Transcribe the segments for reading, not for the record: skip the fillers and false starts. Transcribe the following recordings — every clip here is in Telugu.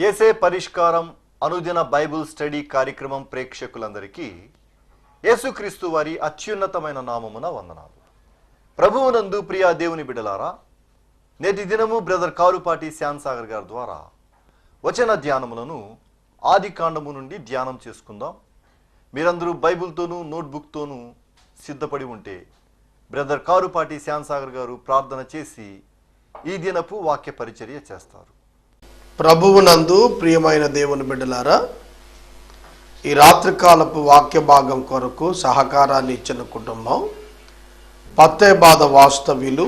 యేసే పరిష్కారం అనుదిన బైబిల్ స్టడీ కార్యక్రమం ప్రేక్షకులందరికీ యేసుక్రీస్తు వారి అత్యున్నతమైన నామమున వందనాలు. ప్రభువునందు ప్రియా దేవుని బిడ్డలారా, నేటి దినము బ్రదర్ కారుపాటి శ్యామ్ సాగర్ గారి ద్వారా వచన ధ్యానములను ఆది కాండము నుండి ధ్యానం చేసుకుందాం. మీరందరూ బైబిల్తోనూ నోట్బుక్తోనూ సిద్ధపడి ఉంటే బ్రదర్ కారుపాటి శ్యామ్ సాగర్ గారు ప్రార్థన చేసి ఈ దినపు వాక్య పరిచర్య చేస్తారు. ప్రభువునందు ప్రియమైన దేవుని బిడ్డలారా, ఈ రాత్రికాలపు వాక్య భాగం కొరకు సహకారాన్ని ఇచ్చిన కుటుంబం పత్తేబాద వాస్తవ్యులు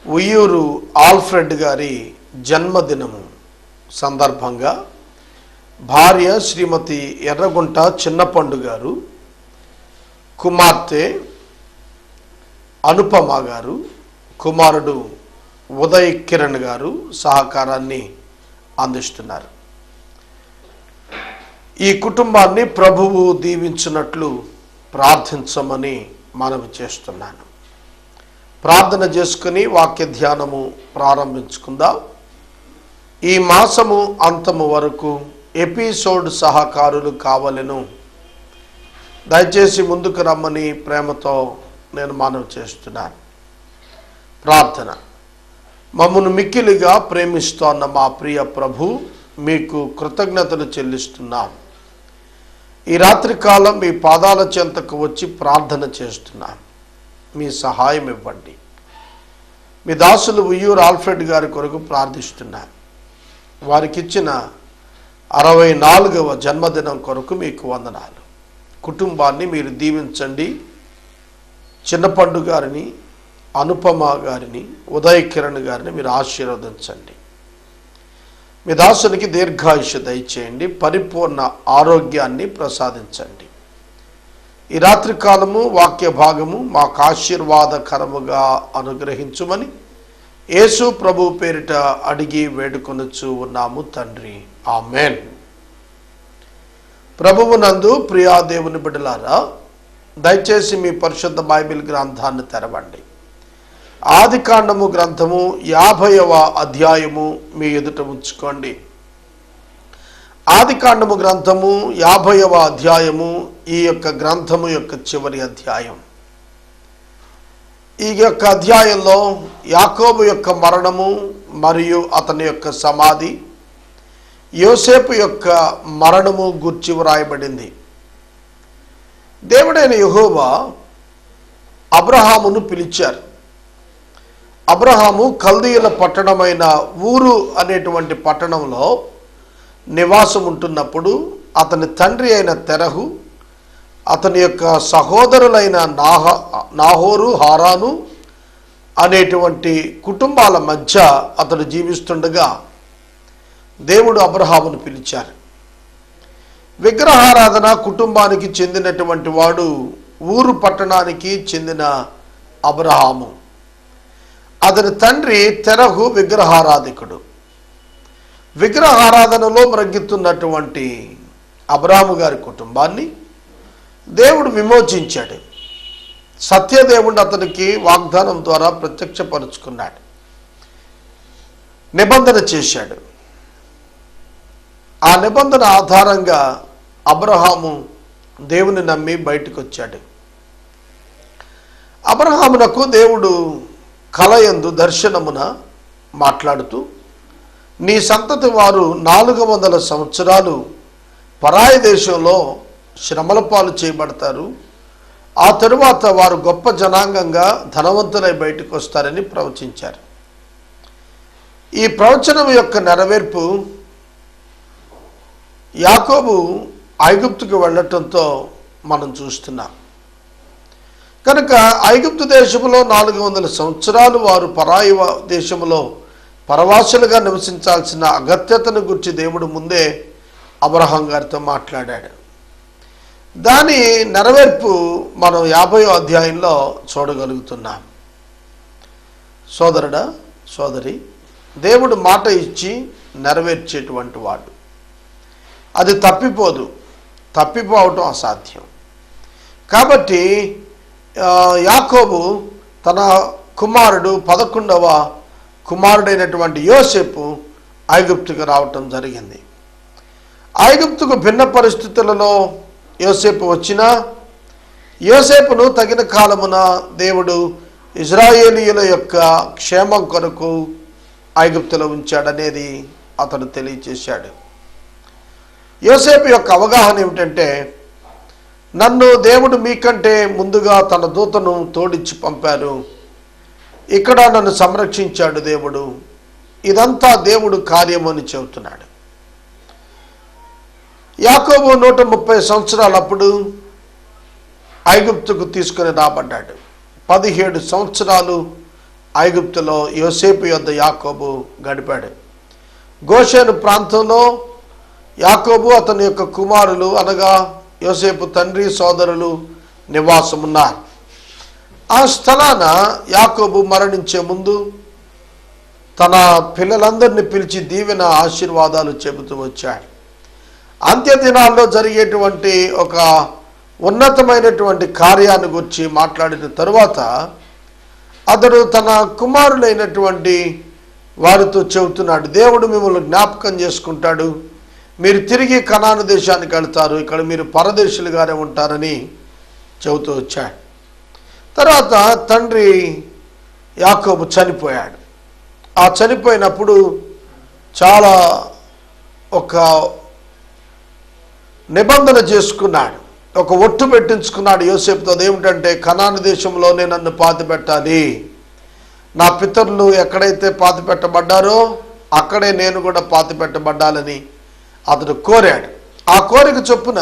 ఉయ్యూరు ఆల్ఫ్రెడ్ గారి జన్మదినము సందర్భంగా భార్య శ్రీమతి ఎర్రగుంట చిన్నపండు గారు, కుమార్తె అనుపమ గారు, కుమారుడు ఉదయ్ కిరణ్ గారు సహకారాన్ని అందిస్తున్నారు. ఈ కుటుంబాన్ని ప్రభువు దీవించినట్లు ప్రార్థించమని మనవి చేస్తున్నాను. ప్రార్థన చేసుకుని వాక్య ధ్యానము ప్రారంభించుకుందాం. ఈ మాసము అంతము వరకు ఎపిసోడ్ సహకారులు కావాలను దయచేసి ముందుకు రమ్మని ప్రేమతో నేను మనవి చేస్తున్నాను. ప్రార్థన. మమ్మను మిక్కిలిగా ప్రేమిస్తోన్న మా ప్రియ ప్రభు, మీకు కృతజ్ఞతలు చెల్లిస్తున్నాం. ఈ రాత్రికాలం మీ పాదాల చెంతకు వచ్చి ప్రార్థన చేస్తున్నాం. మీ సహాయం ఇవ్వండి. మీ దాసులు ఉయ్యూరు ఆల్ఫ్రెడ్ గారి కొరకు ప్రార్థిస్తున్నాం. వారికిచ్చిన 64వ జన్మదినం కొరకు మీకు వందనాలు. కుటుంబాన్ని మీరు దీవించండి. చిన్నపండు గారిని, అనుపమ గారిని, ఉదయ్ కిరణ్ గారిని మీరు ఆశీర్వదించండి. మీ దాసునికి దీర్ఘాయుష్య దయచేయండి. పరిపూర్ణ ఆరోగ్యాన్ని ప్రసాదించండి. ఈ రాత్రికాలము వాక్య భాగము మాకు ఆశీర్వాదకరముగా అనుగ్రహించుమని యేసు ప్రభు పేరిట అడిగి వేడుకొనుచు ఉన్నాము తండ్రి, ఆమెన్. ప్రభువునందు ప్రియా దేవుని బిడ్డలారా, దయచేసి మీ పరిశుద్ధ బైబిల్ గ్రంథాన్ని తెరవండి. ఆది కాండము గ్రంథము 50వ అధ్యాయము మీ ఎదుట ఉంచుకోండి. ఆది కాండము గ్రంథము 50వ అధ్యాయము ఈ యొక్క గ్రంథము యొక్క చివరి అధ్యాయం. ఈ యొక్క అధ్యాయంలో యాకోబు యొక్క మరణము మరియు అతని యొక్క సమాధి, యోసేపు యొక్క మరణము గూర్చి వ్రాయబడింది. దేవుడైన యెహోవా అబ్రహామును పిలిచారు. అబ్రహాము కల్దీయుల పట్టణమైన ఊరు అనేటువంటి పట్టణంలో నివాసం ఉంటున్నప్పుడు అతని తండ్రి అయిన తెరహు, అతని యొక్క సహోదరులైన నాహోరు, హారాను అనేటువంటి కుటుంబాల మధ్య అతడు జీవిస్తుండగా దేవుడు అబ్రహామును పిలిచారు. విగ్రహారాధన కుటుంబానికి చెందినటువంటి వాడు ఊరు పట్టణానికి చెందిన అబ్రహాము. అతని తండ్రి తెరహు విగ్రహారాధికుడు. విగ్రహారాధనలో మ్రగ్గుతున్నటువంటి అబ్రహాము గారి కుటుంబాన్ని దేవుడు విమోచించాడు. సత్యదేవుడు అతనికి వాగ్దానం ద్వారా ప్రత్యక్షపరుచుకున్నాడు, నిబంధన చేశాడు. ఆ నిబంధన ఆధారంగా అబ్రహాము దేవుని నమ్మి బయటకు వచ్చాడు. అబ్రహామునకు దేవుడు కలయందు దర్శనమున మాట్లాడుతూ, నీ సంతతి వారు 400 సంవత్సరాలు పరాయి దేశంలో శ్రమల పాలు చేయబడతారు. ఆ తరువాత వారు గొప్ప జనాంగంగా ధనవంతులై బయటకు వస్తారని ప్రవచించారు. ఈ ప్రవచనం యొక్క నెరవేర్పు యాకోబు ఐగుప్తుకు వెళ్ళటంతో మనం చూస్తున్నాం. కనుక ఐగుప్తు దేశంలో 400 సంవత్సరాలు వారు పరాయి దేశంలో పరవాసులుగా నివసించాల్సిన అగత్యతను గురించి దేవుడు ముందే అబ్రహాం గారితో మాట్లాడాడు. దాని నెరవేర్పు మనం 50వ అధ్యాయంలో చూడగలుగుతున్నాం. సోదరుడా, సోదరి, దేవుడు మాట ఇచ్చి నెరవేర్చేటువంటి వాడు. అది తప్పిపోదు. తప్పిపోవటం అసాధ్యం. కాబట్టి యాకోబు తన కుమారుడు 11వ కుమారుడైనటువంటి యోసేపు ఐగుప్తుకు రావటం జరిగింది. ఐగుప్తుకు భిన్న పరిస్థితులలో యోసేపు వచ్చినా యోసేపును తగిన కాలమున దేవుడు ఇజ్రాయేలీయుల యొక్క క్షేమం కొరకు ఐగుప్తులో ఉంచాడనేది అతడు తెలియచేశాడు. యోసేపు యొక్క అవగాహన ఏమిటంటే, నన్ను దేవుడు మీకంటే ముందుగా తన దూతను తోడిచ్చి పంపారు, ఇక్కడ నన్ను సంరక్షించాడు దేవుడు, ఇదంతా దేవుడు కార్యమని చెబుతున్నాడు. యాకోబు 130 సంవత్సరాలప్పుడు ఐగుప్తుకు తీసుకుని రాబడ్డాడు. 17 సంవత్సరాలు ఐగుప్తులో యోసేపు యొద్ద యాకోబు గడిపాడు. గోషేను ప్రాంతంలో యాకోబు అతని యొక్క కుమారులు అనగా యోసేపు తండ్రి సోదరులు నివాసమున్నారు. ఆ స్థలాన యాకోబు మరణించే ముందు తన పిల్లలందరినీ పిలిచి దీవెన ఆశీర్వాదాలు చెబుతూ వచ్చాడు. అంత్య దినాల్లో జరిగేటువంటి ఒక ఉన్నతమైనటువంటి కార్యాన్ని గురించి మాట్లాడిన తరువాత అతడు తన కుమారులైనటువంటి వారితో చెబుతున్నాడు, దేవుడు మిమ్మల్ని జ్ఞాపకం చేసుకుంటాడు, మీరు తిరిగి కనాను దేశానికి వెళ్తారు, ఇక్కడ మీరు పరదేశులుగానే ఉంటారని చెబుతూ వచ్చాడు. తర్వాత తండ్రి యాకోబు చనిపోయాడు. ఆ చనిపోయినప్పుడు చాలా ఒక నిబంధన చేసుకున్నాడు, ఒక ఒట్టు పెట్టించుకున్నాడు యోసేపుతో. అదేమిటంటే, కనాను దేశంలోనే నన్ను పాతిపెట్టాలి, నా పితరులు ఎక్కడైతే పాతిపెట్టబడ్డారో అక్కడే నేను కూడా పాతిపెట్టబడ్డాలని అతడు కోరాడు. ఆ కోరిక చొప్పున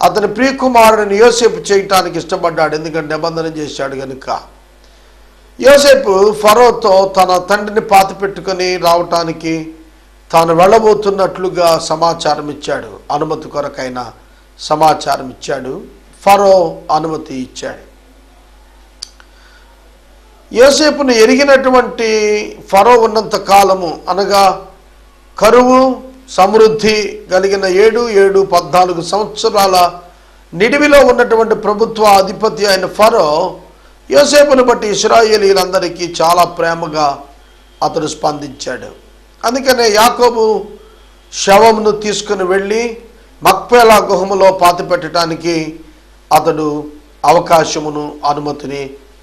అతని ప్రియకుమారుడిని యోసేపు చేయటానికి ఇష్టపడ్డాడు, ఎందుకంటే నిబంధన చేశాడు కనుక. యోసేపు ఫరోతో తన తండ్రిని పాతిపెట్టుకొని రావటానికి తాను వెళ్ళబోతున్నట్లుగా సమాచారం ఇచ్చాడు, అనుమతి కొరకైన సమాచారం ఇచ్చాడు. ఫరో అనుమతి ఇచ్చాడు. యోసేపును ఎరిగినటువంటి ఫరో ఉన్నంత కాలము అనగా కరువు సమృద్ధి కలిగిన 7-14 సంవత్సరాల నిడివిలో ఉన్నటువంటి ప్రభుత్వ అధిపతి అయిన ఫరో యోసేపును బట్టి ఇశ్రాయేలీలందరికీ చాలా ప్రేమగా అతడు స్పందించాడు. అందుకనే యాకోబు శవమును తీసుకుని వెళ్ళి మక్పేలా గుహములో పాతిపెట్టడానికి అతడు అవకాశమును అనుమతిని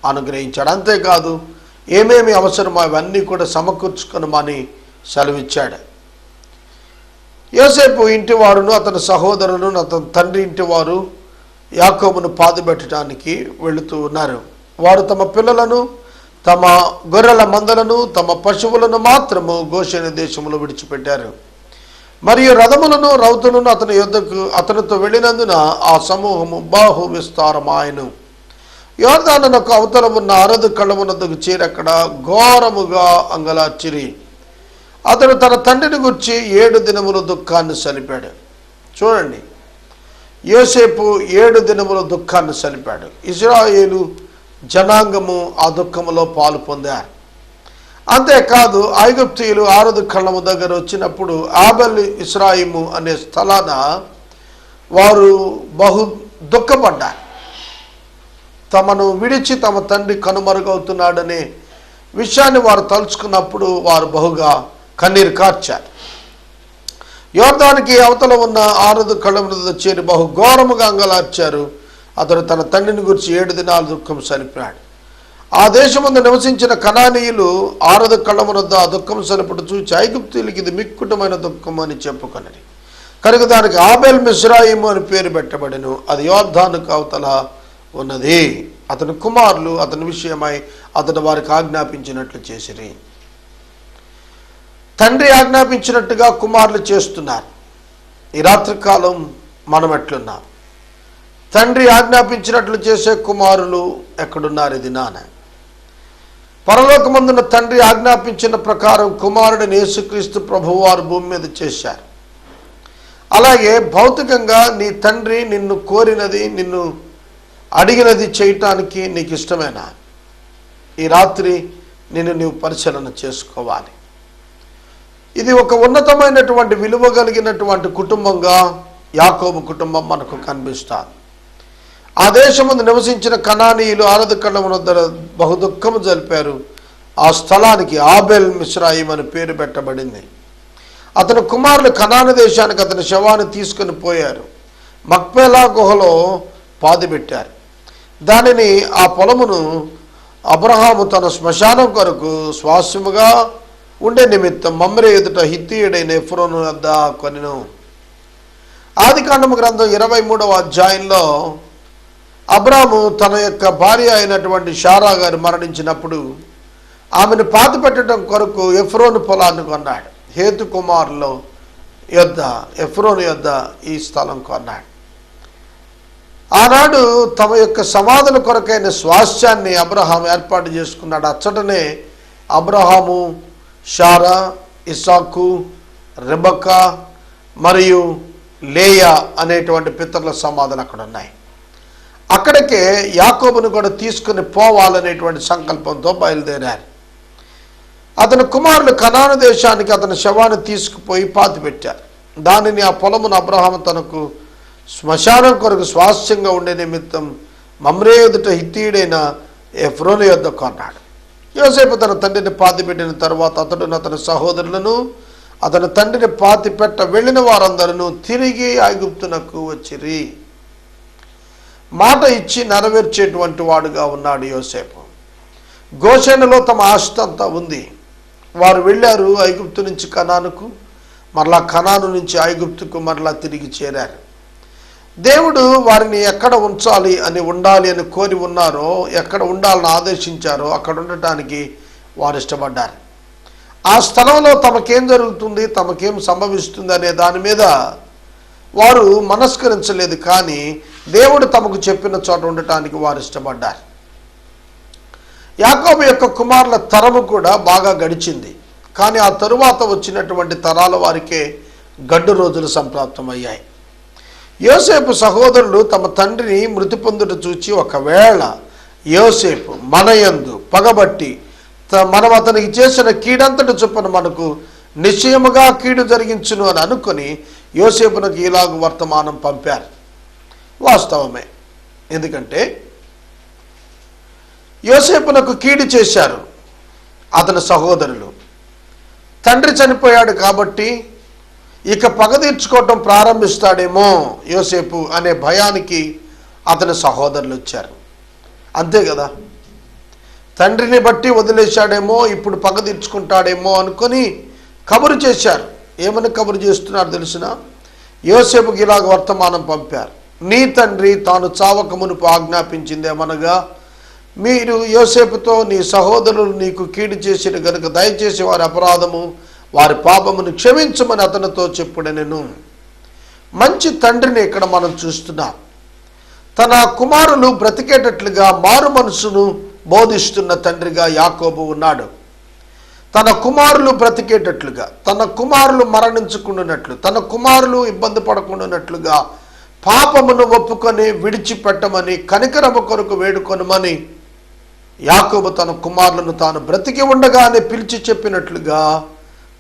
అనుగ్రహించాడు. అంతేకాదు ఏమేమి అవసరమో అవన్నీ కూడా సమకూర్చుకొనమని సెలవిచ్చాడు. యోసేపు ఇంటి వారును అతని సహోదరులను అతని తండ్రి ఇంటి వారు యాకోబును పాతిపెట్టడానికి వెళుతూ ఉన్నారు. వారు తమ పిల్లలను, తమ గొర్రెల మందలను, తమ పశువులను మాత్రము గోషేను దేశంలో విడిచిపెట్టారు. మరియు రథములను రౌతులను అతనితో వెళ్ళినందున ఆ సమూహము బాహు విస్తారమాయను. యోర్దానునకు అవతల ఉన్న అరదు కళ్ళమునకు చేరక్కడ ఘోరముగా అంగలార్చిరి. అతడు తన తండ్రిని గురించి 7 దినముల దుఃఖాన్ని సలిపాడు. చూడండి, యోసేపు 7 దినముల దుఃఖాన్ని సలిపాడు. ఇశ్రాయేలు జనాంగము ఆ దుఃఖములో పాలు పొందారు. అంతేకాదు ఐగుప్తీయులు ఆరదు కళ్ళము దగ్గర వచ్చినప్పుడు ఆబెల్ ఇస్రాయిము అనే స్థలాన వారు బహు దుఃఖపడ్డారు. తమను విడిచి తమ తండ్రి కనుమరుగవుతున్నాడనే విషయాన్ని వారు తలుచుకున్నప్పుడు వారు బహుగా కన్నీరు కార్చారు. యోర్దానికి అవతల ఉన్న ఆరదు కళ్ళమున చేరి బహు ఘోరముగా అంగలార్చారు. అతడు తన తండ్రిని గురించి 7 దినాలు దుఃఖం సలిపాడు. ఆ దేశమందు నివసించిన కనానీయులు ఆరదు కళ్ళమునొద్ద ఆ దుఃఖం సలిపుడు చూచి ఐగుప్తీయులకి ఇది మిక్కుటమైన దుఃఖం అని చెప్పుకొనని కనుక దానికి ఆబెల్ మిస్రాయిము అని పేరు పెట్టబడెను. అది యోర్దానుకు అవతల ఉన్నది. అతని కుమారులు అతని విషయమై అతడు వారికి ఆజ్ఞాపించినట్లు చేసిరి. తండ్రి ఆజ్ఞాపించినట్టుగా కుమారులు చేస్తున్నారు. ఈ రాత్రికాలం మనం ఎట్లున్నాం? తండ్రి ఆజ్ఞాపించినట్లు చేసే కుమారులు ఎక్కడున్నారు? ఇది నాన్న పరలోకమందున తండ్రి ఆజ్ఞాపించిన ప్రకారం కుమారుడిని యేసుక్రీస్తు ప్రభువు వారు భూమి మీద చేశారు. అలాగే భౌతికంగా నీ తండ్రి నిన్ను కోరినది, నిన్ను అడిగినది చేయటానికి నీకు ఇష్టమేనా? ఈ రాత్రి నీవు పరిశీలన చేసుకోవాలి. ఇది ఒక ఉన్నతమైనటువంటి విలువ కలిగినటువంటి కుటుంబంగా యాకోబు కుటుంబం మనకు కనిపిస్తుంది. ఆ దేశమందు నివసించిన కనానీయులు ఆరదు కళ్ళమున బహు దుఃఖము జరిపారు. ఆ స్థలానికి ఆబెల్ మిస్రాయిం అని పేరు పెట్టబడింది. అతని కుమారులు కనాను దేశానికి అతని శవాన్ని తీసుకుని పోయారు. మక్పేలా గుహలో పాతిపెట్టారు. దానిని ఆ పొలమును అబ్రహాము తన శ్మశానం కొరకు స్వాస్యముగా ఉండే నిమిత్తం మమ్రే ఎదుట హిత్తీయుడైన ఎఫ్రోను వద్ద కొనెను. ఆదికాండము గ్రంథం 23వ అధ్యాయంలో అబ్రాము తన యొక్క భార్య అయినటువంటి షారా గారు మరణించినప్పుడు ఆమెను పాతిపెట్టడం కొరకు ఎఫ్రోను పొలాన్ని కొన్నాడు. హేతు కుమారుల యొద్ద ఎఫ్రోను యొద్ద ఈ స్థలం కొన్నాడు. ఆనాడు తమ యొక్క సమాధుల కొరకైన స్వాస్థ్యాన్ని అబ్రహాం ఏర్పాటు చేసుకున్నాడు. అచ్చటనే అబ్రహాము, షారా, ఇస్సాకు, రెబెక్కా మరియు లేయా అనేటువంటి పితరుల సమాధులు అక్కడ ఉన్నాయి. అక్కడికే యాకోబును కూడా తీసుకుని పోవాలనేటువంటి సంకల్పంతో బయలుదేరారు. అతని కుమారులు కనాను దేశానికి అతని శవాన్ని తీసుకుపోయి పాతిపెట్టారు. దానిని ఆ పొలమును అబ్రహాము తనకు శ్మశానం కొరకు స్వాస్థ్యంగా ఉండే నిమిత్తం మమ్రే ఎదుట హిత్తీయుడైన ఎఫ్రోను యొద్ద కొన్నాడు. యోసేపు తన తండ్రిని పాతిపెట్టిన తర్వాత అతడును అతని సహోదరులను అతని తండ్రిని పాతిపెట్ట వెళ్ళిన వారందరూ తిరిగి ఐగుప్తునకు వచ్చిరి. మాట ఇచ్చి నెరవేర్చేటువంటి వాడుగా ఉన్నాడు యోసేపు. గోషెనులో తమ ఆస్తి అంతా ఉంది. వారు వెళ్ళారు ఐగుప్తు నుంచి కనానుకు, మరలా కనాను నుంచి ఐగుప్తుకు మరలా తిరిగి చేరారు. దేవుడు వారిని ఎక్కడ ఉండాలి అని కోరి ఉన్నారో, ఎక్కడ ఉండాలని ఆదేశించారో అక్కడ ఉండటానికి వారు ఇష్టపడ్డారు. ఆ స్థలంలో తమకేం జరుగుతుంది, తమకేం సంభవిస్తుంది అనే దాని మీద వారు మనస్కరించలేదు. కానీ దేవుడు తమకు చెప్పిన చోట ఉండటానికి వారు ఇష్టపడ్డారు. యాకోబు యొక్క కుమారుల తరము కూడా బాగా గడిచింది. కానీ ఆ తరువాత వచ్చినటువంటి తరాల వారికే గడ్డు రోజులు సంప్రాప్తమయ్యాయి. యోసేపు సహోదరులు తమ తండ్రిని మృతి పొందుట చూచి, ఒకవేళ యోసేపు మనయందు పగబట్టి మనం అతనికి చేసిన కీడంతటి చొప్పున మనకు నిశ్చయముగా కీడు జరిగించును అని అనుకుని యోసేపునకు ఇలాగు వర్తమానం పంపారు. వాస్తవమే. ఎందుకంటే యోసేపునకు కీడు చేశారు అతని సహోదరులు. తండ్రి చనిపోయాడు కాబట్టి ఇక పగ తీర్చుకోవటం ప్రారంభిస్తాడేమో యోసేపు అనే భయానికి అతని సహోదరులు వచ్చారు. అంతే కదా, తండ్రిని బట్టి వదిలేశాడేమో, ఇప్పుడు పగ తీర్చుకుంటాడేమో అనుకొని కబురు చేశారు. ఏమని కబురు చేస్తున్నారు తెలిసిన? యోసేపుకి ఇలాగ వర్తమానం పంపారు. నీ తండ్రి తాను చావక మునుపు ఆజ్ఞాపించిందేమనగా, మీరు యోసేపుతో నీ సహోదరులు నీకు కీడు చేసిన గనుక దయచేసి వారి అపరాధము వారి పాపమును క్షమించమని అతనితో చెప్పుడనెను. మంచి తండ్రిని ఇక్కడ మనం చూస్తున్నాం. తన కుమారులు బ్రతికేటట్లుగా మారు మనసును బోధిస్తున్న తండ్రిగా యాకోబు ఉన్నాడు. తన కుమారులు బ్రతికేటట్లుగా, తన కుమారులు మరణించకుండానట్లు, తన కుమారులు ఇబ్బంది పడకుండానట్లుగా పాపమును ఒప్పుకొని విడిచిపెట్టమని, కనికరము కొరకు వేడుకొనమని యాకోబు తన కుమారులను తాను బ్రతికి ఉండగానే పిలిచి చెప్పినట్లుగా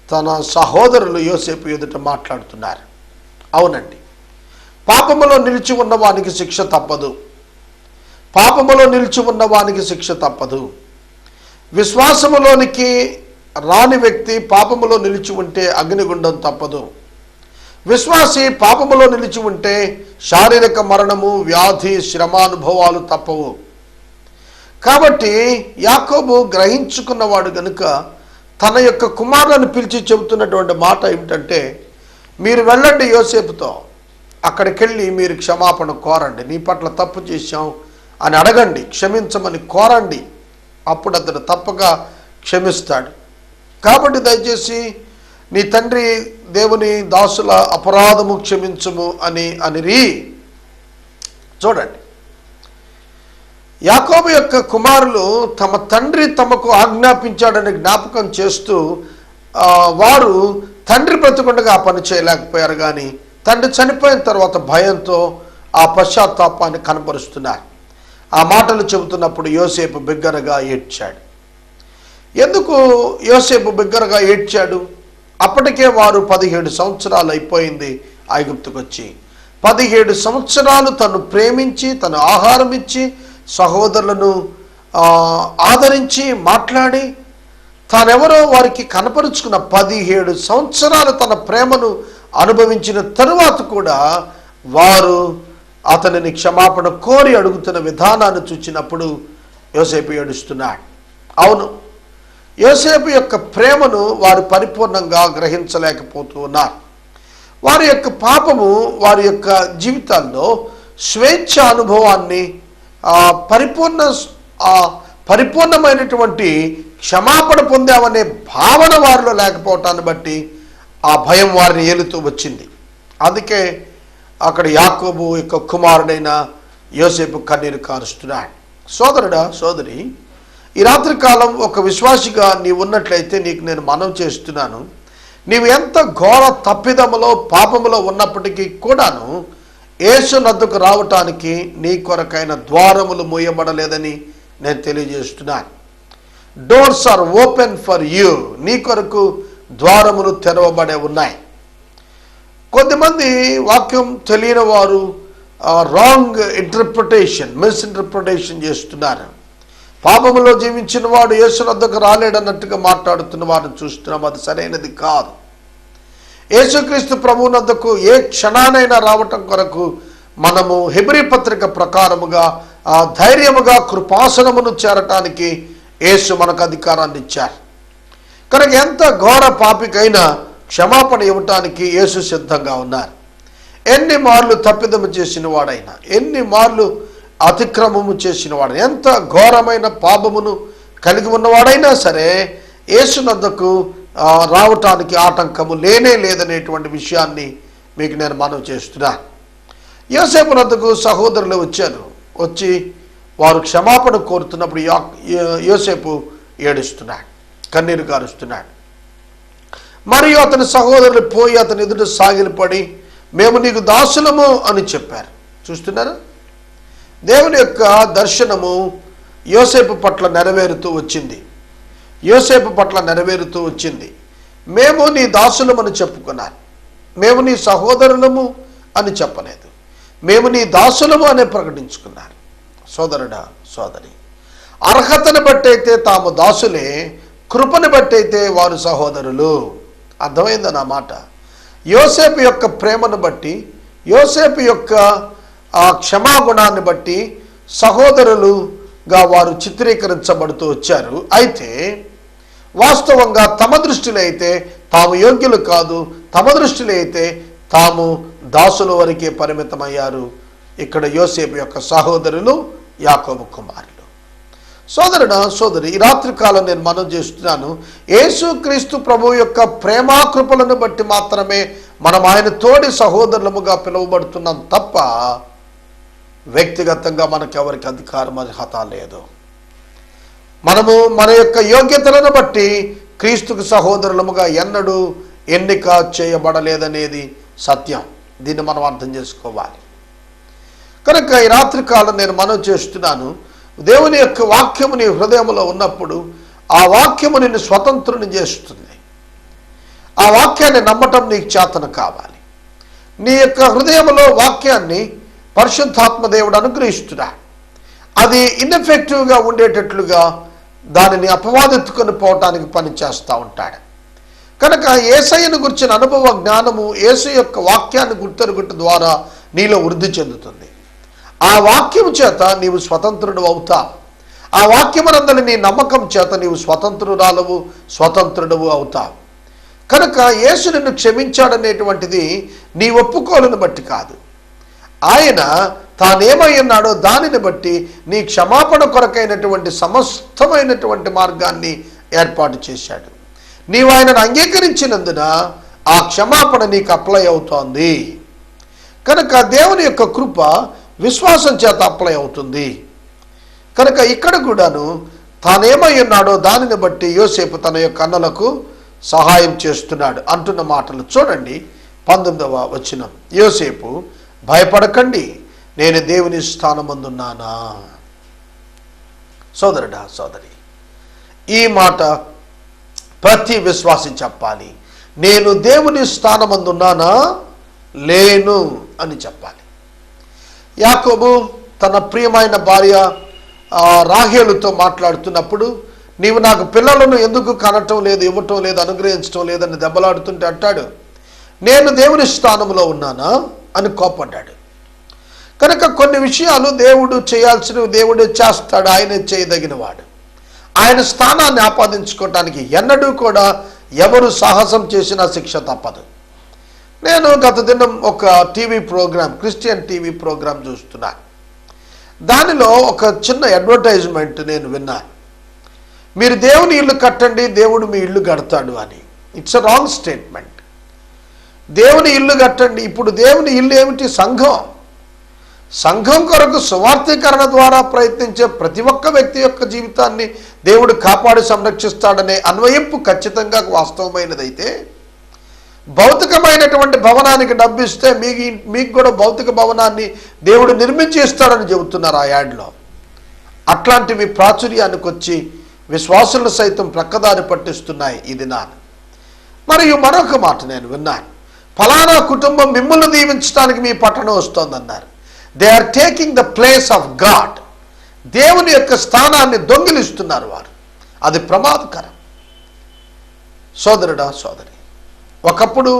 తన సహోదరులు యోసేపు ఎదుట మాట్లాడుతున్నారు. అవునండి, పాపములో నిలిచి ఉన్నవానికి శిక్ష తప్పదు. పాపములో నిలిచి ఉన్నవానికి శిక్ష తప్పదు. విశ్వాసములోనికి రాని వ్యక్తి పాపములో నిలిచి ఉంటే అగ్నిగుండం తప్పదు. విశ్వాసి పాపములో నిలిచి ఉంటే శారీరక మరణము, వ్యాధి, శ్రమానుభవాలు తప్పవు. కాబట్టి యాకోబు గ్రహించుకున్నవాడు గనుక తన యొక్క కుమారులను పిలిచి చెబుతున్నటువంటి మాట ఏమిటంటే, మీరు వెళ్ళండి యోసేపుతో, అక్కడికి వెళ్ళి మీరు క్షమాపణ కోరండి, నీ పట్ల తప్పు చేశాం అని అడగండి, క్షమించమని కోరండి, అప్పుడు అతడు తప్పక క్షమిస్తాడు. కాబట్టి దయచేసి నీ తండ్రి దేవుని దాసుల అపరాధము క్షమించుము అనిరి. చూడండి, యాకోబు యొక్క కుమారులు తమ తండ్రి తమకు ఆజ్ఞాపించాడని జ్ఞాపకం చేస్తూ వారు తండ్రి బ్రతికుండగా ఆ పని చేయలేకపోయారు. కానీ తండ్రి చనిపోయిన తర్వాత భయంతో ఆ పశ్చాత్తాపాన్ని కనబరుస్తున్నారు. ఆ మాటలు చెబుతున్నప్పుడు యోసేపు బిగ్గరగా ఏడ్చాడు. ఎందుకు యోసేపు బిగ్గరగా ఏడ్చాడు? అప్పటికే వారు 17 సంవత్సరాలు అయిపోయింది ఐగుప్తుకు వచ్చి. 17 సంవత్సరాలు తను ప్రేమించి, తను ఆహారం ఇచ్చి, సహోదరులను ఆదరించి, మాట్లాడి, తానెవరో వారికి కనపరుచుకున్న 17 సంవత్సరాలు తన ప్రేమను అనుభవించిన తరువాత కూడా వారు అతనిని క్షమాపణ కోరి అడుగుతున్న విధానాన్ని చూచినప్పుడు యోసేపు ఏడుస్తున్నాడు. అవును, యోసేపు యొక్క ప్రేమను వారు పరిపూర్ణంగా గ్రహించలేకపోతూ ఉన్నారు. వారి యొక్క పాపము వారి యొక్క జీవితాల్లో స్వేచ్ఛ అనుభవాన్ని పరిపూర్ణమైనటువంటి క్షమాపణ పొందామనే భావన వారిలో లేకపోవటాన్ని బట్టి ఆ భయం వారిని ఏలుతూ వచ్చింది. అందుకే అక్కడ యాకోబు యొక్క కుమారుడైన యోసేపు కన్నీరు కారుస్తున్నాడు. సోదరుడా, సోదరి, ఈ రాత్రికాలం ఒక విశ్వాసిగా నీవు ఉన్నట్లయితే నీకు నేను మనవి చేస్తున్నాను, నీవు ఎంత ఘోర తప్పిదములో పాపములో ఉన్నప్పటికీ కూడాను యేసు నద్దకు రావటానికి నీ కొరకైన ద్వారములు మూయబడలేదని నేను తెలియజేస్తున్నాను. Doors are open for you. నీ కొరకు ద్వారములు తెరవబడే ఉన్నాయి. కొంతమంది వాక్యం తెలియని వారు రాంగ్ మిస్ఇంటర్ప్రిటేషన్ చేస్తున్నారు. పాపములో జీవించిన వాడు యేసు వద్దకు రాలేడన్నట్టుగా మాట్లాడుతున్న వారిని చూస్తున్నాం. అది సరైనది కాదు. యేసుక్రీస్తు ప్రభువు వద్దకు ఏ క్షణానైనా రావటం కొరకు మనము హెబ్రీ పత్రిక ప్రకారముగా ధైర్యముగా కృపాసనమును చేరటానికి యేసు మనకు అధికారాన్ని ఇచ్చారు. కనుక ఎంత ఘోర పాపికైనా క్షమాపణ ఇవ్వటానికి యేసు సిద్ధంగా ఉన్నారు. ఎన్ని మార్లు తప్పిదము చేసిన వాడైనా, ఎన్ని మార్లు అతిక్రమము చేసిన వాడైనా, ఎంత ఘోరమైన పాపమును కలిగి ఉన్నవాడైనా సరే యేసు వద్దకు రావటానికి ఆటంకము లేనే లేదనేటువంటి విషయాన్ని మీకు నేను మనవి చేస్తున్నాను. యోసేపు వద్దకు సహోదరులు వచ్చారు. వచ్చి వారు క్షమాపణ కోరుతున్నప్పుడు యోసేపు ఏడుస్తున్నాడు, కన్నీరు కారుస్తున్నాడు. మరియు అతని సహోదరులు పోయి అతని ఎదుట సాగిలపడి మేము నీకు దాసులము అని చెప్పారు. చూస్తున్నారా, దేవుని యొక్క దర్శనము యోసేపు పట్ల నెరవేరుతూ వచ్చింది. యోసేపు పట్ల నెరవేరుతూ వచ్చింది. మేము నీ దాసులమని చెప్పుకున్నారు. మేము నీ సహోదరులము అని చెప్పలేదు. మేము నీ దాసులము అనే ప్రకటించుకున్నారు. సోదరుడా, సోదరి, అర్హతను బట్టి అయితే తాము దాసులే, కృపను బట్టి అయితే వారు సహోదరులు. అర్థమైందా నా మాట? యోసేపు యొక్క ప్రేమను బట్టి, యోసేపు యొక్క క్షమాగుణాన్ని బట్టి సహోదరులుగా వారు చిత్రీకరించబడుతూ వచ్చారు. అయితే వాస్తవంగా తమ దృష్టిలో అయితే తాము యోగ్యులు కాదు, తమ దృష్టిలో అయితే తాము దాసుల వరకే పరిమితమయ్యారు. ఇక్కడ యోసేపు యొక్క సహోదరులు యాకోబు కుమారులు. సోదరుడా, సోదరి, ఈ రాత్రికాలం నేను మనవి చేస్తున్నాను, యేసుక్రీస్తు ప్రభు యొక్క ప్రేమాకృపలను బట్టి మాత్రమే మనం ఆయన తోడి సహోదరులముగా పిలువబడుతున్నాం తప్ప వ్యక్తిగతంగా మనకెవరికి అధికారం అర్హత లేదు. మనము మన యొక్క యోగ్యతలను బట్టి క్రీస్తుకు సహోదరులముగా ఎన్నడూ ఎన్నిక చేయబడలేదనేది సత్యం. దీన్ని మనం అర్థం చేసుకోవాలి. కనుక ఈ రాత్రికాలం నేను మనవి చేస్తున్నాను, దేవుని యొక్క వాక్యము నీ హృదయంలో ఉన్నప్పుడు ఆ వాక్యము నిన్ను స్వతంత్రుని చేస్తుంది. ఆ వాక్యాన్ని నమ్మటం నీకు చేతన కావాలి. నీ యొక్క హృదయంలో వాక్యాన్ని పరిశుద్ధాత్మ దేవుడు అనుగ్రహిస్తున్నాడు. అది ఇన్ఎఫెక్టివ్గా ఉండేటట్లుగా దానిని అపవాదెత్తుకొని పోవటానికి పని చేస్తూ ఉంటాడు. కనుక యేసయ్యను గురించిన అనుభవ జ్ఞానము యేసు యొక్క వాక్యాన్ని గుర్తెరుగుట ద్వారా నీలో వృద్ధి చెందుతుంది. ఆ వాక్యము చేత నీవు స్వతంత్రుడు అవుతావు. ఆ వాక్యమునందలి నీ నమ్మకం చేత నీవు స్వతంత్రురాలవు, స్వతంత్రుడవు అవుతావు. కనుక యేసు నిన్ను క్షమించాడనేటువంటిది నీ ఒప్పుకోలను బట్టి కాదు, ఆయన తానేమై ఉన్నాడో దానిని బట్టి నీ క్షమాపణ కొరకైనటువంటి సమస్తమైనటువంటి మార్గాన్ని ఏర్పాటు చేశాడు. నీవు ఆయనను అంగీకరించినందున ఆ క్షమాపణ నీకు అప్లై అవుతోంది. కనుక దేవుని యొక్క కృప విశ్వాసం చేత అప్లై అవుతుంది. కనుక ఇక్కడ కూడాను తానేమై ఉన్నాడో దానిని బట్టి యోసేపు తన యొక్క అన్నలకు సహాయం చేస్తున్నాడు అంటున్న మాటలు చూడండి. 19వ వచనం, యోసేపు భయపడకండి, నేను దేవుని స్థానమందున్నానా. సోదరుడా, సోదరి, ఈ మాట ప్రతి విశ్వాసి చెప్పాలి. నేను దేవుని స్థానమందున్నానా, లేను అని చెప్పాలి. యాకోబు తన ప్రియమైన భార్య రాహేలుతో మాట్లాడుతున్నప్పుడు నీవు నాకు పిల్లలను ఎందుకు కనటం లేదు, ఇవ్వటం లేదు, అనుగ్రహించటం లేదని దెబ్బలాడుతుంటే అంటాడు, నేను దేవుని స్థానంలో ఉన్నానా అని కోపడ్డాడు. కనుక కొన్ని విషయాలు దేవుడు చేయాల్సినవి దేవుడే చేస్తాడు. ఆయనే చేయదగినవాడు. ఆయన స్థానాన్ని ఆపాదించుకోవటానికి ఎన్నడూ కూడా ఎవరు సాహసం చేసినా శిక్ష తప్పదు. నేను గత దినం ఒక TV programme, Christian TV programme చూస్తున్నాను. దానిలో ఒక చిన్న అడ్వర్టైజ్మెంట్ నేను విన్నాను. మీరు దేవుని ఇల్లు కట్టండి, దేవుడు మీ ఇల్లు కడతాడు అని. It's a wrong statement. దేవుని ఇల్లు కట్టండి. ఇప్పుడు దేవుని ఇల్లు ఏమిటి? సంఘం. సంఘం కొరకు సువార్థీకరణ ద్వారా ప్రయత్నించే ప్రతి ఒక్క వ్యక్తి యొక్క జీవితాన్ని దేవుడు కాపాడి సంరక్షిస్తాడనే అన్వయింపు ఖచ్చితంగా వాస్తవమైనదైతే, భౌతికమైనటువంటి భవనానికి డబ్బు ఇస్తే మీకు కూడా భౌతిక భవనాన్ని దేవుడు నిర్మించి ఇస్తాడని చెబుతున్నారు ఆ యాడ్లో. అట్లాంటివి ప్రాచుర్యానికి వచ్చి విశ్వాసులను సైతం ప్రక్కదారి పట్టిస్తున్నాయి ఈ దినాన్ని. మరియు మరొక మాట నేను విన్నాను, ఫలానా కుటుంబం మిమ్మల్ని దీవించడానికి మీ పట్టణం వస్తోందన్నారు. They are taking the place of god. దేవుని యొక్క స్థానాన్ని దొంగిలిస్తున్నారు వారు. అది ప్రమాదకరం. సోదరుడా, సోదరి, ఒకప్పుడు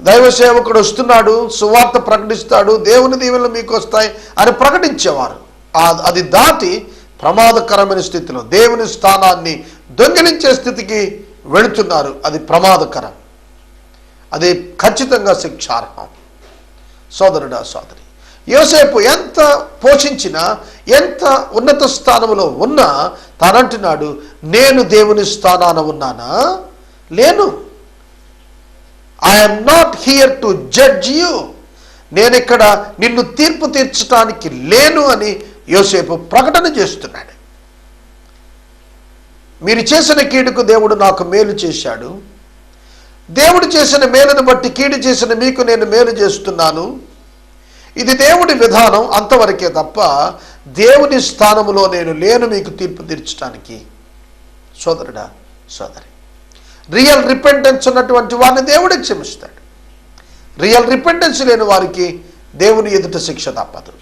దైవ సేవకుడు వస్తున్నాడు, సువార్త ప్రకటిస్తాడు, దేవుని దీవెనలు మీకు వస్తాయి అని ప్రకటించేవారు. అది దాటి ప్రమాదకరమైన స్థితిలో దేవుని స్థానాన్ని దొంగిలించే స్థితికి వెళుతున్నారు. అది ప్రమాదకరం. అది ఖచ్చితంగా శిక్షార్హం. సోదరుడా, సోదరి, యోసేపు ఎంత పోషించినా, ఎంత ఉన్నత స్థానంలో ఉన్నా తానంటున్నాడు, నేను దేవుని స్థానాన ఉన్నానా? లేను. I'm not here to judge you. నేను ఇక్కడ నిన్ను తీర్పు తీర్చడానికి లేను అని యోసేపు ప్రకటన చేస్తున్నాడు. మీరు చేసిన కీడుకు దేవుడు నాకు మేలు చేశాడు. దేవుడు చేసిన మేలును బట్టి కీడు చేసిన మీకు నేను మేలు చేస్తున్నాను. ఇది దేవుడి విధానం, అంతవరకే తప్ప దేవుని స్థానంలో నేను లేను మీకు తీర్పు తీర్చడానికి. సోదరుడా, సోదరి, రియల్ రిపెంటెన్స్ ఉన్నటువంటి వారిని దేవుడే క్షమిస్తాడు. రియల్ రిపెంటెన్స్ లేని వారికి దేవుని ఎదుట శిక్ష తప్పదు.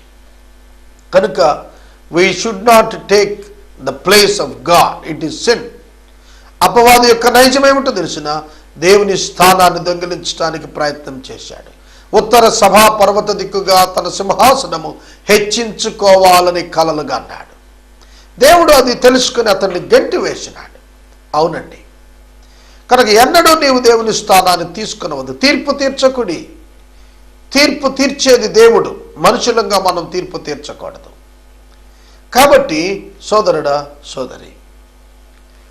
కనుక we should not take the place of God. It is sin. అపవాది యొక్క నైజం ఏమిటో తెలిసిన, దేవుని స్థానాన్ని దొంగిలించడానికి ప్రయత్నం చేశాడు. ఉత్తర సభా పర్వత దిక్కుగా తన సింహాసనము హెచ్చించుకోవాలని కలలుగా అన్నాడు. దేవుడు అది తెలుసుకుని అతన్ని గెంటి వేసినాడు. అవునండి. కనుక ఎన్నడూ నీవు దేవుని స్థానాన్ని తీసుకునవద్దు. తీర్పు తీర్చకుడి. తీర్పు తీర్చేది దేవుడు, మనుషులంగా మనం తీర్పు తీర్చకూడదు. కాబట్టి సోదరుడా, సోదరి,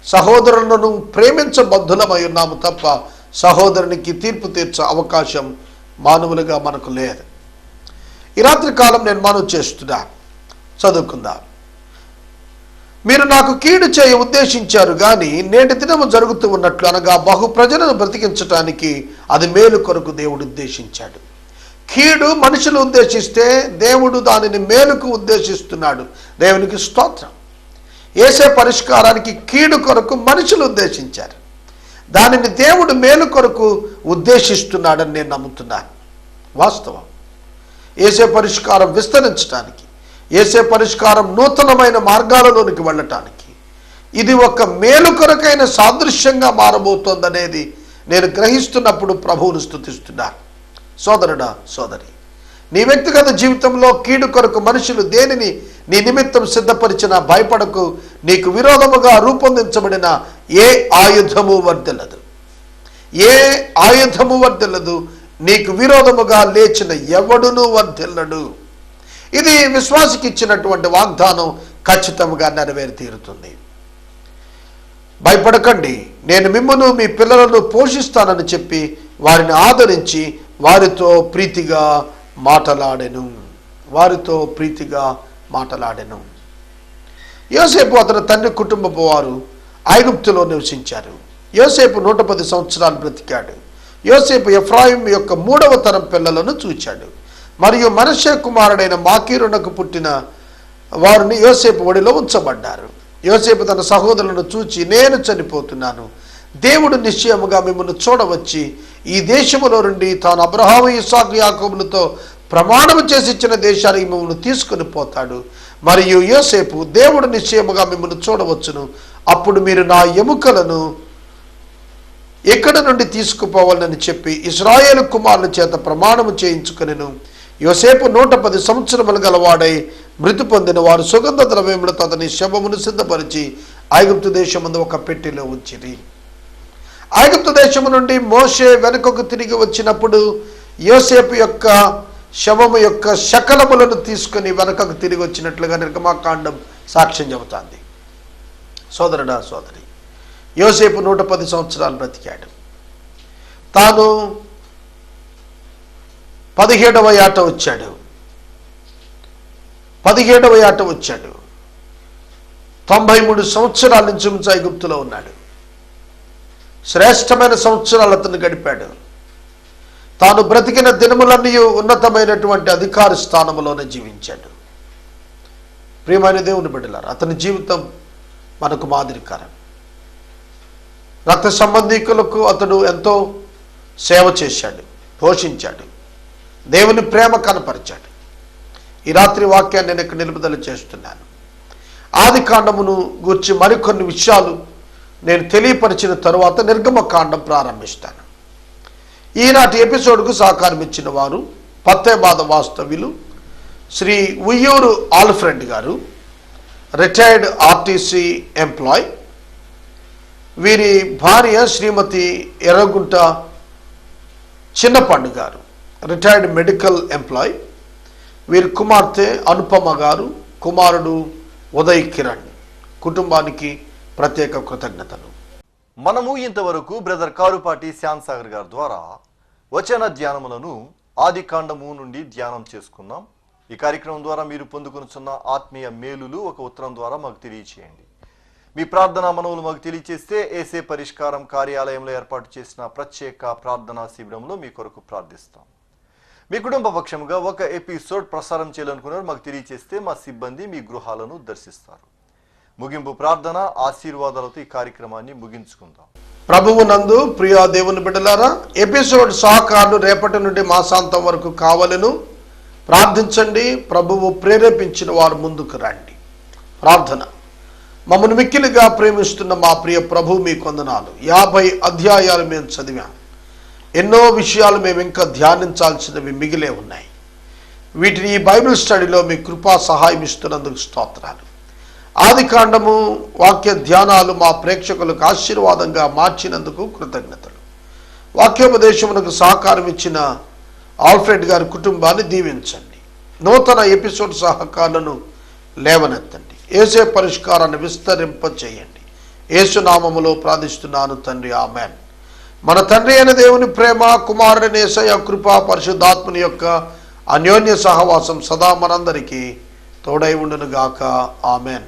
సహోదరులను ప్రేమించబద్ధులమై ఉన్నాము తప్ప సహోదరునికి తీర్పు తీర్చే అవకాశం మానవులుగా మనకు లేదు. ఈ రాత్రి కాలం నేను మనవి చేస్తున్నా, చదువుకుందాం. మీరు నాకు కీడు చేయ ఉద్దేశించారు కానీ నేటి దినము జరుగుతూ ఉన్నట్లు, అనగా బహు ప్రజలను బ్రతికించటానికి అది మేలు కొరకు దేవుడు ఉద్దేశించాడు. కీడు మనుషులు ఉద్దేశిస్తే దేవుడు దానిని మేలుకు ఉద్దేశిస్తున్నాడు. దేవునికి స్తోత్రం. యేసే పరిష్కారానికి కీడు కొరకు మనుషులు ఉద్దేశించారు, దానిని దేవుడు మేలు కొరకు ఉద్దేశిస్తున్నాడని నేను నమ్ముతున్నాను. వాస్తవం. యేసే పరిష్కారం విస్తరించడానికి, యేసే పరిష్కారం నూతనమైన మార్గాలలోనికి వెళ్ళటానికి ఇది ఒక మేలు కొరకైన సాదృశ్యంగా మారబోతోందనేది నేను గ్రహిస్తున్నప్పుడు ప్రభువును స్తుతిస్తున్నాను. సోదరుడా, సోదరి, నీ వ్యక్తిగత జీవితంలో కీడు కొరకు మనుషులు దేనిని నీ నిమిత్తం సిద్ధపరిచినా భయపడకు. నీకు విరోధముగా రూపొందించబడిన ఏ ఆయుధము వర్ధిల్లదు. ఏ ఆయుధము వర్ధిల్లదు. నీకు విరోధముగా లేచిన ఎవడునూ వర్ధిల్లడు. ఇది విశ్వాసికి ఇచ్చినటువంటి వాగ్దానం ఖచ్చితంగా నెరవేరి తీరుతుంది. భయపడకండి, నేను మిమ్మును మీ పిల్లలను పోషిస్తానని చెప్పి వారిని ఆదరించి వారితో ప్రీతిగా మాటలాడెను. వారితో ప్రీతిగా మాటలాడెను. యోసేపు అతని తండ్రి కుటుంబపు వారు ఐగుప్తులో నివసించారు. యోసేపు 110 సంవత్సరాలు బ్రతికాడు. యోసేపు ఎఫ్రాయిం యొక్క 3వ తరం పిల్లలను చూచాడు. మరియు మనష్షే కుమారుడైన మాకీరునకు పుట్టిన వారిని యోసేపు ఒడిలో ఉంచబడ్డారు. యోసేపు తన సహోదరులను చూచి, నేను చనిపోతున్నాను, దేవుడు నిశ్చయముగా మిమ్మల్ని చూడవచ్చి ఈ దేశములో నుండి తాను అబ్రహాము, ఇస్సాకు, యాకోబులతో ప్రమాణము చేసి ఇచ్చిన దేశానికి మిమ్మల్ని తీసుకుని పోతాడు. మరియు యోసేపు, దేవుడు నిశ్చయముగా మిమ్మల్ని చూడవచ్చును, అప్పుడు మీరు నా ఎముకలను ఎక్కడ నుండి తీసుకుపోవాలని చెప్పి ఇశ్రాయేలు కుమారుల చేత ప్రమాణము చేయించుకొనెను. యోసేపు 110 సంవత్సరములు గలవాడై మృతి పొందిన వారు సుగంధ ద్రవ్యములతో అతని శవమును సిద్ధపరిచి ఐగుప్తు దేశమందు ఒక పెట్టెలో ఉంచిరి. ఐగుప్తు దేశము నుండి మోషే వెనుకకు తిరిగి వచ్చినప్పుడు యోసేపు యొక్క శవము యొక్క శకలములను తీసుకుని వెనకకు తిరిగి వచ్చినట్లుగా నిర్గమాకాండం సాక్ష్యం చెబుతోంది. సోదరుడా సోదరి, యోసేపు 110 సంవత్సరాలు బ్రతికాడు. తాను 17వ ఏట వచ్చాడు. 93 సంవత్సరాల నుంచి ఐగుప్తులో ఉన్నాడు. శ్రేష్టమైన సంవత్సరాలు అతను గడిపాడు. తాను బ్రతికిన దినములన్నీ ఉన్నతమైనటువంటి అధికార స్థానంలోనే జీవించాడు. ప్రియమైన దేవుని బిడ్డలారా, అతని జీవితం మనకు మాదిరికరం. రక్త సంబంధికులకు అతడు ఎంతో సేవ చేశాడు, పోషించాడు, దేవుని ప్రేమ కనపరిచాడు. ఈ రాత్రి వాక్యాన్ని నేను ఇక్కడ నిలుపుదల చేస్తున్నాను. ఆది కాండమును గూర్చి మరికొన్ని విషయాలు నేను తెలియపరిచిన తరువాత నిర్గమకాండం ప్రారంభిస్తాను. ఈనాటి ఎపిసోడ్కు సహకారం ఇచ్చిన వారు పత్తేబాద వాస్తవ్యులు శ్రీ ఉయ్యూరు ఆల్ఫ్రెడ్ గారు, రిటైర్డ్ ఆర్టీసీ ఎంప్లాయ్. వీరి భార్య శ్రీమతి ఎర్రగుంట చిన్నపండు గారు, రిటైర్డ్ మెడికల్ ఎంప్లాయ్. వీరి కుమార్తె అనుపమ గారు, కుమారుడు ఉదయ్ కిరణ్. కుటుంబానికి ప్రత్యేక కృతజ్ఞతలు. మనము ఇంతవరకు బ్రదర్ కారుపాటి శ్యామ్ సాగర్ గారి ద్వారా వచన ధ్యానములను ఆది కాండము నుండి ధ్యానం చేసుకున్నాం. ఈ కార్యక్రమం ద్వారా మీరు పొందుకొనుచున్న ఆత్మీయ మేలులు ఒక ఉత్తరం ద్వారా మాకు తెలియచేయండి. మీ ప్రార్థనా మనవులు మాకు తెలియచేస్తే ఏసే పరిష్కారం కార్యాలయంలో ఏర్పాటు చేసిన ప్రత్యేక ప్రార్థనా శిబిరంలో మీ కొరకు ప్రార్థిస్తాం. మీ కుటుంబ పక్షంగా ఒక ఎపిసోడ్ ప్రసారం చేయాలనుకున్నారు మాకు తెలియచేస్తే మా సిబ్బంది మీ గృహాలను దర్శిస్తారు. ముగింపు ప్రార్థన ఆశీర్వాదాలతో ఈ కార్యక్రమాన్ని ముగించుకుందాం. ప్రభువు నందు ప్రియా దేవుని బిడ్డలారా, ఎపిసోడ్ సహకారులు రేపటి నుండి మాసాంతం వరకు కావాలను ప్రార్థించండి. ప్రభువు ప్రేరేపించిన వారు ముందుకు రండి. ప్రార్థన. మమ్మల్ని మిక్కిలిగా ప్రేమిస్తున్న మా ప్రియ ప్రభు మీకు వందనాలు. 50 అధ్యాయాలు మేము చదివాం. ఎన్నో విషయాలు మేము ఇంకా ధ్యానించాల్సినవి మిగిలే ఉన్నాయి. వీటిని ఈ బైబిల్ స్టడీలో మీ కృపా సహాయం ఇస్తున్నందుకు స్తోత్రాలు. ఆది కాండము వాక్య ధ్యానాలు మా ప్రేక్షకులకు ఆశీర్వాదంగా మార్చినందుకు కృతజ్ఞతలు. వాక్యోపదేశమునకు సహకారం ఇచ్చిన ఆల్ఫ్రెడ్ గారి కుటుంబాన్ని దీవించండి. నూతన ఎపిసోడ్ సహకారులను లేవనెత్తండి. యేసే పరిష్కారాన్ని విస్తరింప చేయండి. యేసునామములో ప్రార్థిస్తున్నాను తండ్రి, ఆమేన్. మన తండ్రి అయిన దేవుని ప్రేమ, కుమారుని యేసయ్య కృప, పరిశుద్ధాత్మని యొక్క అన్యోన్య సహవాసం సదా మనందరికీ తోడై ఉండును గాక. ఆమేన్.